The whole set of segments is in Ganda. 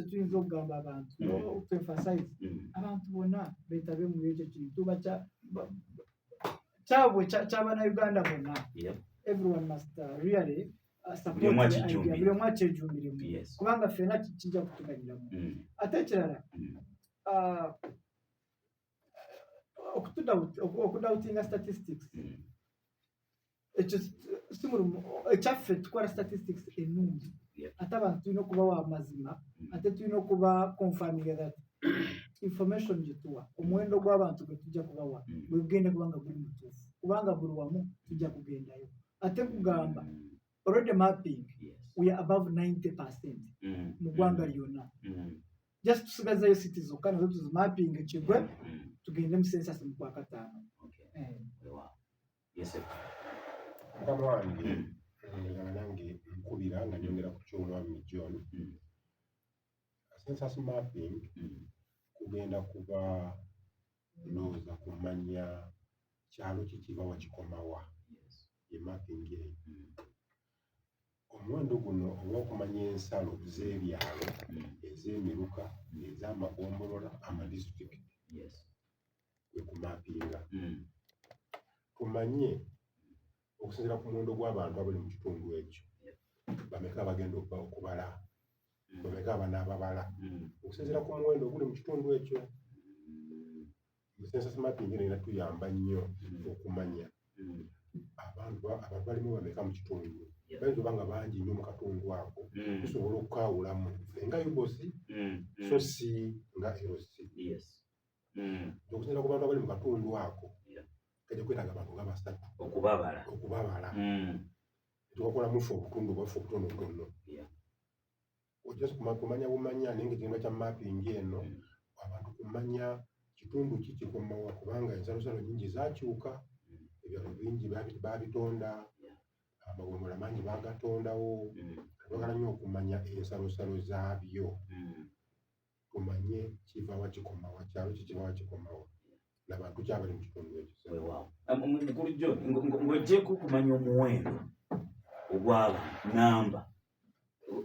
tuyinza okugamba abantu to emphasize abantu bonna beetabe mu ekyo kintu kyabwe ky'abaana Uganda bonna. Everyone must really support the idea. Buli omu akyejumbiremu kubanga ffenna kijja kutuganyiramu. Ate ekirala okudawutinga statistics ekyo si mulimu ekyaffe tukola statistics ennungi ate abantu tulina okubawa amazima ate tulina okuba confirming that information gyetuwa omuwendo gw'abantu gwe tujja kubawa bwe gugende kubanga guli mutuufu kubanga buli wamu tujja kugendayo ate kugamba already mapping we are above 90% mu ggwanga lyonna just tusigazayo city zokka nazo tuzimapping ekigwe tugende mu census mu kwa kataano. Mukama wange nange nkubira nga nyongera ku ky'omwami John. Census mapping kugenda kuba looza kumanya kyalo kikibawa kikomawa ye mapping eyo. Omuwendo guno ogw'okumanya ensalo z'ebyalo ez'emiruka ez'amagombolola amadisitulikiti kwe kumappinga tumanye okusinziira ku muwendo gw'abantu abali mu kitundu ekyo bameka abagenda okubala bameka abanaababala okusinziira ku muwendo oguli mu kitundu ekyo. Census mapping erina tuyamba nnyo okumanya abantu balimu bameka mu kitundu bayinza oba nga bangi nnyo mu katundu ako tusobola okukawulamu nga yubosi so si nga erosi okusinziira ku bantu abali mu katundu ako kajja kwetaaga abantu nga basatu okubabala tukakolamu ffe obutundu bwaffe obutonotono ojja kumanya bumanya naye ng'ekigenda kya mapping eno abantu kumanya kitundu ki kikomawa kubanga ensalosalo nyingi zaakyuka ebyalo bingi baabitonda amagomola mangi baagatondawo twagala nnyo okumanya ensalosalo zaabyo tumanye kivawa kikomawa kyalo kikivawa kikomawa n'abantu kyabali mu kitundu ekyo. Bulijjo ng'oggyeko okumanya omuwendo ogw'abantu namba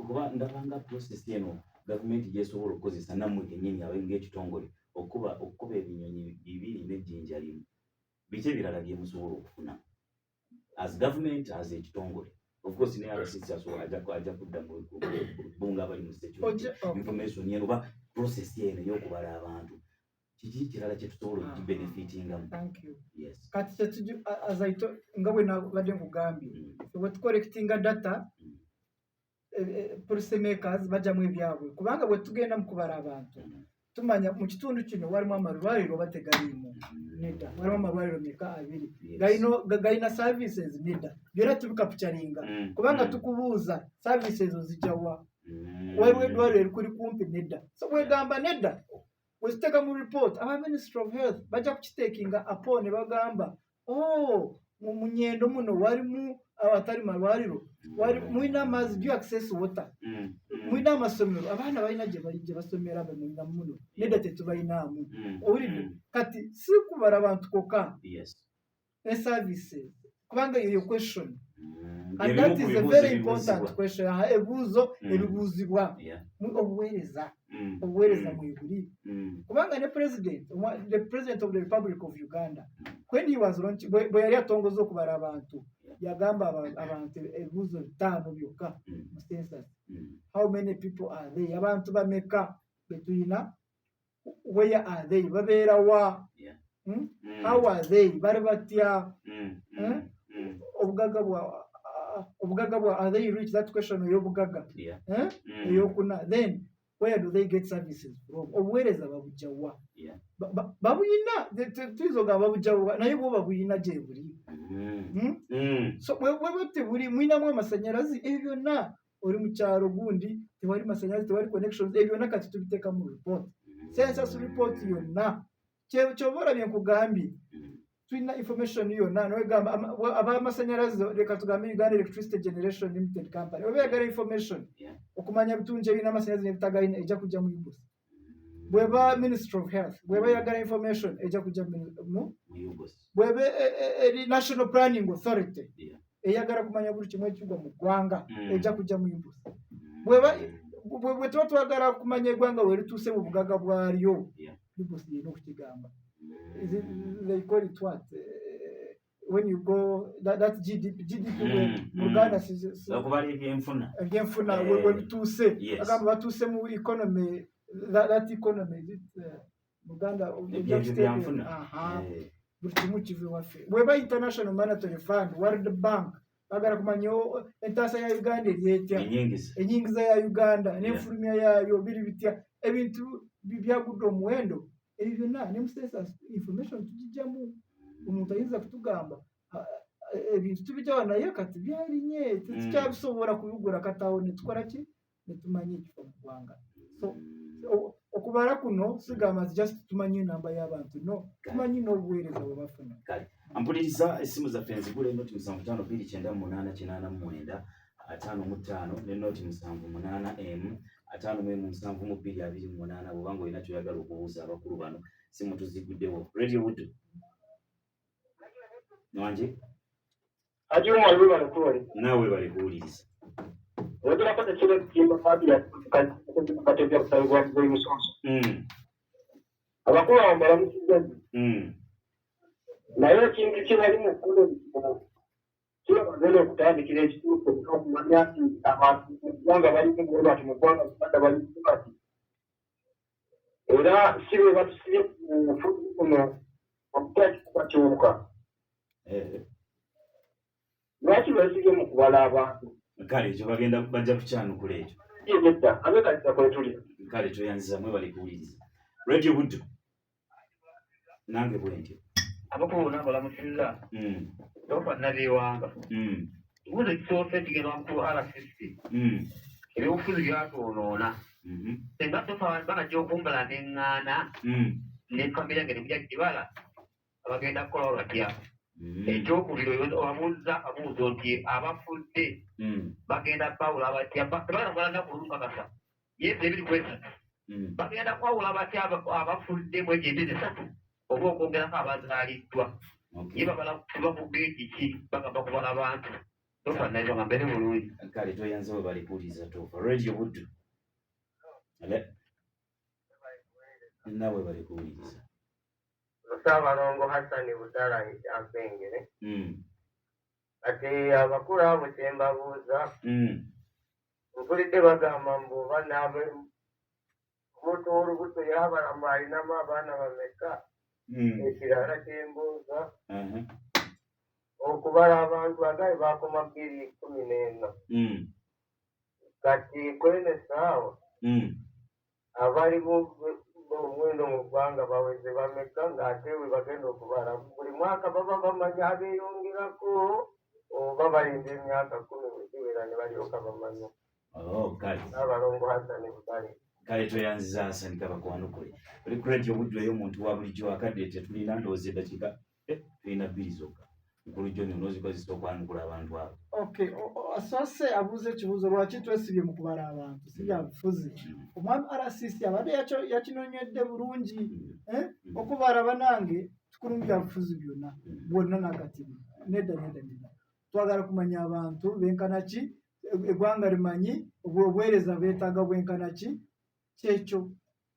kuba ndabanga process eno gavumenti gy'esobola okukozesa nammwe kennyini abali ng'ekitongole okukuba ebinyonyi bibiri n'ejjinja limu biki ebirala bye musobola okufuna as government as ekitongole. Of course ne RCC asobola ajja kudda mu bunga abali mu security information yeno oba process yeno y'okubala abantu kiki kirala kye tusobola okubenefitingamu. Thank you. Yes. Kati kyetuju azaito nga bwe nabadde nkugambye bwe tucollectinga data policy makers bajjamu ebyabwe kubanga bwe tugenda mu kubala abantu tumanya mu kitundu kino walimu amalwaliro oba tegaliimu nedda walimu amalwaliro meka abiri galina services nedda byonna tubikapitalinga kubanga tukubuuza services ozijjawa waliwo eddwaliro erikuli kumpi nedda so bwegamba nedda weziteeka mu report aba Ministry of Health bajja kukiteekinga apo ne bagamba mu Nyendo muno walimu awatali malwaliro mulina amazzi do access water mulina amasomero abaana balina gye basomera bamulina muno nedda tetubalinaamu owulidde kati si kubala abantu kokka ne services kubanga eyo question and that is a very important question. Ebuuzo ebibuuzibwa obuweereza mwebuli kubanga ne the president of the Republic of Uganda when he was launched bwe yali atongoza okubala abantu yagamba abantu ebibuuzo 5 byokka mu census. How many people are they? Abantu bameka betulina? Where are they? Babeera wa? How are they? Bali batya? Obugaga bwa are they reach that question ey'obugaga? Ey'okuna then where do they get services from? Obuweereza babujjawa? Babuyina tuyinza ogamba babujjawa naye bwo babuyina gye buli. So bwe tebuli mulinamu amasanyalazi ebyo byonna oli mu kyalo gundi tewali masanyalazi tewali connections ebyo byonna kati tubiteeka mu report census report yonna ky'oba olabye nkugambye tulina information yonna n'ogamba ab'amasanyalazi leka tugambe Uganda Electricity Generation Limited Company oba yagala information okumanya bitundu ebirina amasanyalazi n'ebitagalina ejja kujja mu UBOS. Bweba Ministry of Health bweba yagala information ejja kujja mu UBOS. Bweba National Planning Authority eyagala kumanya buli kimu ekigwa mu ggwanga ejja kujja mu UBOS. bwe tuba twagala kumanya eggwanga we lituuse mu bugaga bwalyo Yeah. libosi yena okukigamba. They call it what? When you go that GDP mu Uganda okubala ebyenfuna we bituuse agamba batuuse mu economy that economy mu Uganda ebyenfuna buli kimu kive waffe bweba international monetary fund World Bank bagala kumanya entaasa ya Uganda eryetya enyingiza ya Uganda n'enfulumya yaayo biri bitya ebintu byagudde omuwendo ebyo byonna ne mu census information tugijjamu omuntu ayinza kutugamba ebintu tubijjawa naye kati byalinye tukyabisobola kubigura katawo netukola ki netumanya ekifo mu ggwanga so okubala kuno sigamba nti just tumanyi enamba y'abantu no tumanyi n'obuweereza bwe bafuna. Ampuliriza essimu zaffe nzigule enoti 752989 55 n'enoti 78 57228 bw'obanga olina kyoyagala okubuuza abakulu bano simu tuziguddewo. Radio Wood Nwanje naawe bali kuwuliriza abakulu bambala mukigazi naye ekintu kibali mukulu kirabagenda okutandikira ekituufu okumanya nti abantu mu ggwanga baliko bati mu ggwanga Uganda baliko bati era si bwe batusibye kufuzi kuno okutakikwatiwuka lwaki basibye mu kubala abantu kale ekyo bajja kukyanukula ekyo edda abe kalisa kwe tuli kale toyanziza mwe bali kuwuliriza. Radio Wood nange bwentyo abakulu nabalamusiriza tofanna byewanga kibuuzo kisoose kigenda ku RCC ebyobufuzi byatwonoona senga tofa banajja okumbala neŋŋaana ne famire yange nemujja kibala abagenda kukola batya ekyokubiri obabuuza kabuuzo nti abafudde bagenda kwawula batya tebagenda kulanda kulumukakasa yesi ebiri kwesatu bagenda kwawula batya abafudde mu egyo emyezi esatu oba okwongerako abazaaliddwa ye babala kuba ku geeti ki bagamba kubala abantu tofanaizo nga mbere bulungi kale toyanze we bali kuwuliriza tofa. Radio Wood nawe bali kuwuliriza. Saabalongo Hassani Butala Ampengere ati abakulu abo kyembabuuza mpulidde bagamba mbu banaabe omuntu olubuto yabalamba alinamu abaana bameka ekirala kyembuuza okubala abantu agaye bakoma 214 kati kwene saawa abali omuwendo mu ggwanga baweze bameka ng'ate we bagenda okubala buli mwaka baba bamanya abeeyongerako oba balinda emyaka 10 wekiwera ne balyoka bamanya. Abalongo Hassani Butale kale toyanziza Hassani kabakwanukule oli ku Radio Wood eyo omuntu wa bulijjo akadde tetulina ndowooza eddakiika tulina 2 zokka mukulu John onozikozesa okwanukula abantu abo. Okay, asase abuuza ekibuuzo lwaki twesibye mu kubala abantu si bya bufuzi. Omwami RCC abadde yakinonyedde bulungi okubala banange tukulu bya bufuzi byonna bwonna nakatimu nedda twagala kumanya abantu benkana ki eggwanga limanyi obwereeza beetaaga bwenkana ki kyekyo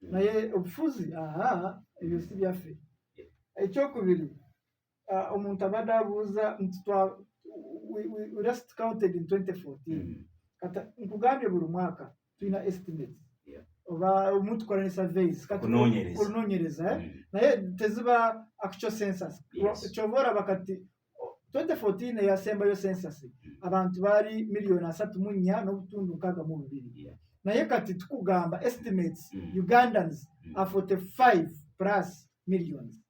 naye obufuzi ebyo si byaffe. Ekyokubiri omuntu abadde abuuza nti we last counted in 2014 kata nkugambye buli mwaka tulina estimates oba omuntu kola ne surveys kati kunoonyereza naye teziba actual census kyova olaba kati 2014 eyasembayo census abantu baali 3,4,62,2 naye kati tukugamba estimates Ugandans are 45 plus millions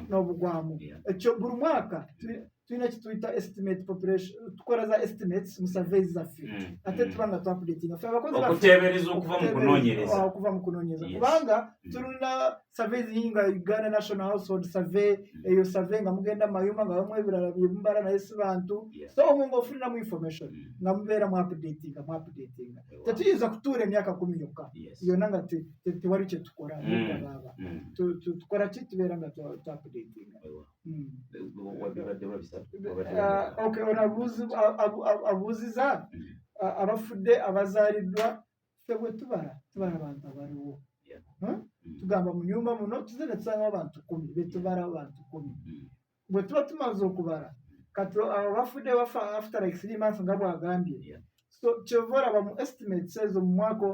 n'obugwamu ekyo buli mwaka tulina kituyita estimate population tukola za estimates mu surveys zaffe ate tubanga tu-updatinga ffe abakozi okuteebereza okuva mu kunoonyereza kubanga tulina surveys nyingi nga Uganda National Household Survey eyo survey nga mugenda mayumba nga bamu ebirala bye mubala naye si bantu so omwo ng'ofuniramu information nga mubeera mu-updatinga tetuyinza kutuula emyaka 10 yokka yonna nga tewali kye tukola baba tukola ki tubeera nga tu-updatinga. Okay, ono abuuziza abafudde abazaaliddwa ffe tubara abantu abaliwo Yeah. tugamba mu nyumba muno tuzene tusanga abantu 10 betubara abantu 10 bwe tuba tumaze okubara kati abo bafudde bafa after like 3 months nga bwagambye so kyovora ba mu estimate says mu mwaka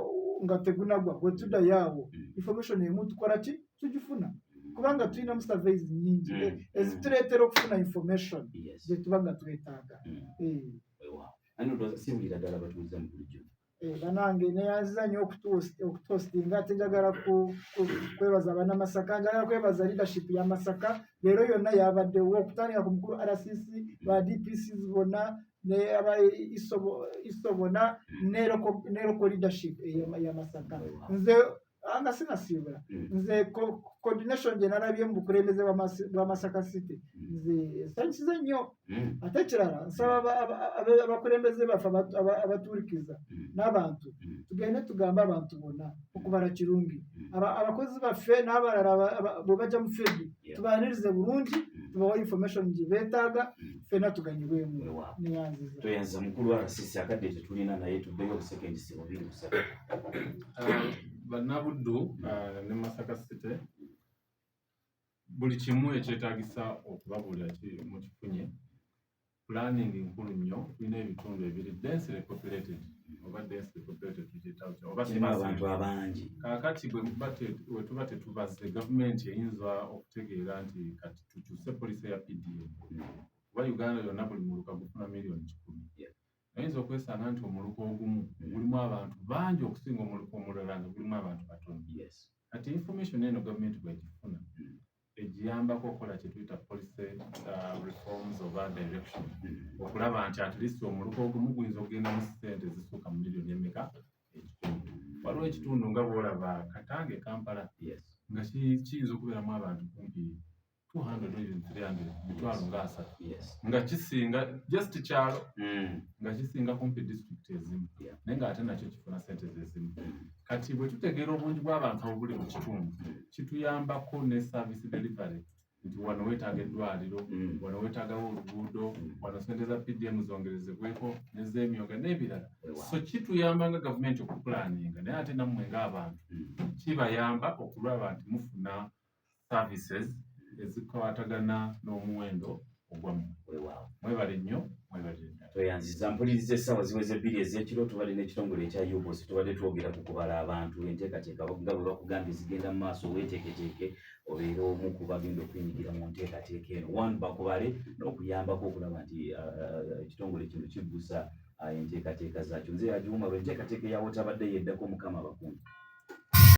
nga tegunagwa bwe tudda yawo information emu tukola ki tugifuna kubanga tulina mu surveys nyingi ezituleetera okufuna information ze tubanga twetaaga ani ndo simbira ddala batuuza mu bulijjo banange neyanziza nnyo okutostinga ate njagala kwebaza bannamasaka njagala kwebaza leadership ya masaka leero yonna yabaddewo okutandika ku mukulu RCC ba DPCs bonna ne aba iso bonna ne local leadership ya masaka nze anga sinasiibula nze coordination gye nalabye mu bukulembeze bwa Masaka City nze nsanyusiza nnyo ate kirala nsaba abakulembeze baffe abatuulikiza n'abantu tugende tugamba abantu bonna okubala kirungi abakozi baffe n'abalala bwe bajja mu field tubaanirize bulungi tubawa information gye beetaaga ffenna tuganyibwemu neyanziza toyanziza mukulu wa RCC akadde tetulina naye tuddeyo obusekendisi bubiri busatu Banabuddu ne Masaka City buli kimu ekyetaagisa okubabulira mu kifunye planning nkulu nnyo tulina ebitundu ebiri densely populated oba densely populated oba abantu abangi kaakati bwe tuba tetubaze gavumenti eyinza okutegeera nti kati tukyuse poliisi ya PDM kuba Uganda yonna buli muluka gufuna miliyoni 10 ayinza okwesanga nti omuluka ogumu gulimu abantu bangi okusinga omuluka omulala nga gulimu abantu batono kati information eno gavumenti bwegifuna egiyambako okukola kye tuyita policy reforms oba direction okulaba nti at least omuluka ogumu guyinza okugenda mu ssente ezisuuka mu miliyoni emeka waliwo ekitundu nga bwolaba Katange Kampala nga kiyinza okubeeramu abantu kumpi 200 even 300 mitwalo nga 3 nga kisinga just kyalo nga kisinga kumpi district ezimu naye ng'ate nakyo kifuna sente ezimu kati bwe tutegeera obungi bw'abantu obuli mu kitundu kituyambako ne service delivery nti wano weetaaga eddwaliro wano weetaagawo oluguudo wano sente za PDM zongerezebweko n'ez'emyonga n'ebirala so kituyamba nga gavumenti okupulaninga naye ate nammwe ng'abantu kibayamba okulaba nti mufuna services ezikwatagana n'omuwendo ogwamu mwebale nnyo toyanziza mpuliriza essaawa ziweze 2 ez'ekiro tubadde n'ekitongole ekya UBOS tubadde twogera ku kubala abantu enteekateeka nga bwe bakugambye zigenda mu maaso weeteeketeeke obeera omu ku bagenda okuyingira mu nteekateeka eno one bakubale n'okuyambako okulaba nti ekitongole kino kiggusa enteekateeka zaakyo nze yagiwuma lwe enteekateeka eyawo tabadde yeddako mukama abakungu